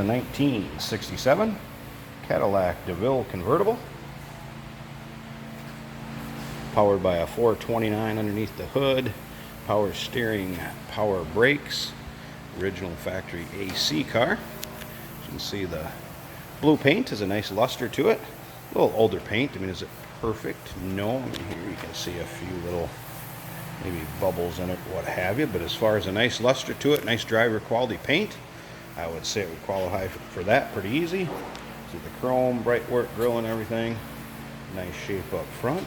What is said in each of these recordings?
1967 Cadillac DeVille Convertible. Powered by a 429 underneath the hood. Power steering, power brakes. Original factory AC car. As you can see, the blue paint has a nice luster to it. A little older paint. I mean, is it perfect? No. I mean, here you can see a few little maybe bubbles in it, what have you. But as far as a nice luster to it, nice driver quality paint, I would say it would qualify for that pretty easy. See the chrome, bright work grill and everything. Nice shape up front.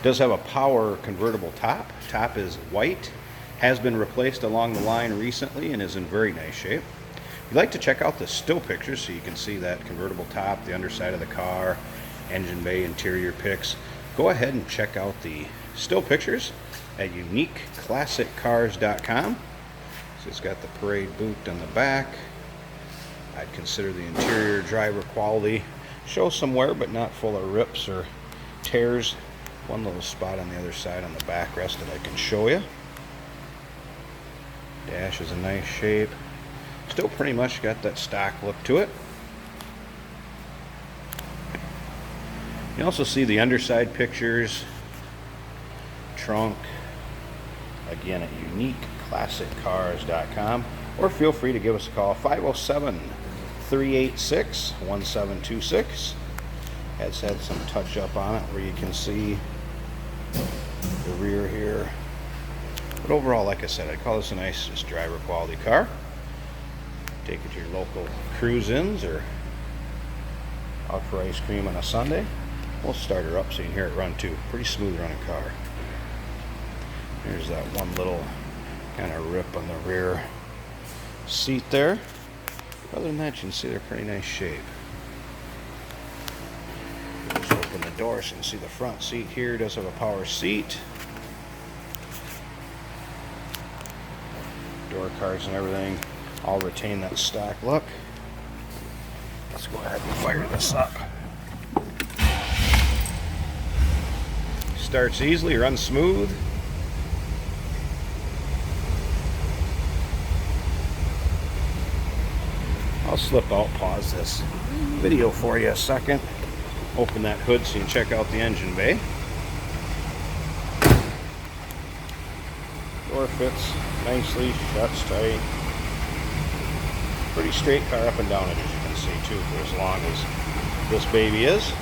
Does have a power convertible top. Top is white. Has been replaced along the line recently and is in very nice shape. If you'd like to check out the still pictures so you can see that convertible top, the underside of the car, engine bay, interior pics, go ahead and check out the still pictures at uniqueclassiccars.com. So it's got the parade boot on the back. I'd consider the interior driver quality. Shows some wear but not full of rips or tears. One little spot on the other side on the backrest that I can show you. Dash is in nice shape. Still pretty much got that stock look to it. You also see the underside pictures. Trunk. Again at uniqueclassiccars.com. Or feel free to give us a call. 507-386-1726. Has had some touch up on it where you can see the rear here. But overall, like I said, I'd call this a nice just driver quality car. Take it to your local cruise-ins or out for ice cream on a Sunday. We'll start her up so you can hear it run too. Pretty smooth running car. There's that one little kind of rip on the rear seat there. Other than that, you can see they're pretty nice shape. Just open the door so you can see the front seat here. It does have a power seat. Door cards and everything all retain that stock look. Let's go ahead and fire this up. Starts easily, runs smooth. I'll slip out, pause this video for you a second. Open that hood so you can check out the engine bay. Door fits nicely, shuts tight. Pretty straight car up and down it, as you can see too, for as long as this baby is.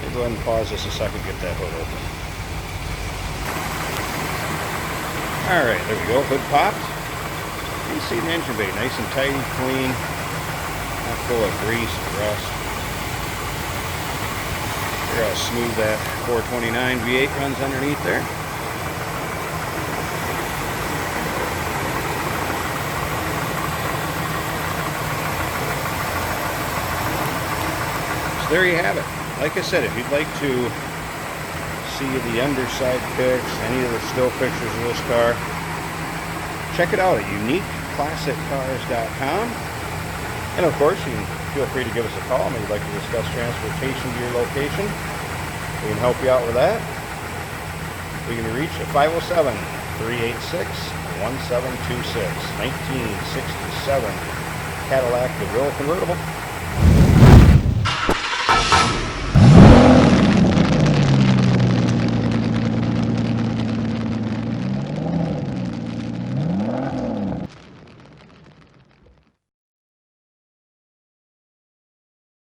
I'll go ahead and pause this a second, get that hood open. Alright, there we go, hood popped. You can see the engine bay, nice and tight and clean. Not full of grease and rust. Hear how smooth that 429 V8 runs underneath there. There you have it. Like I said, if you'd like to see the underside pics, any of the still pictures of this car, check it out at uniqueclassiccars.com. And of course, you can feel free to give us a call. Maybe you'd like to discuss transportation to your location. We can help you out with that. We can be reached at 507-386-1726. 1967 Cadillac DeVille Convertible.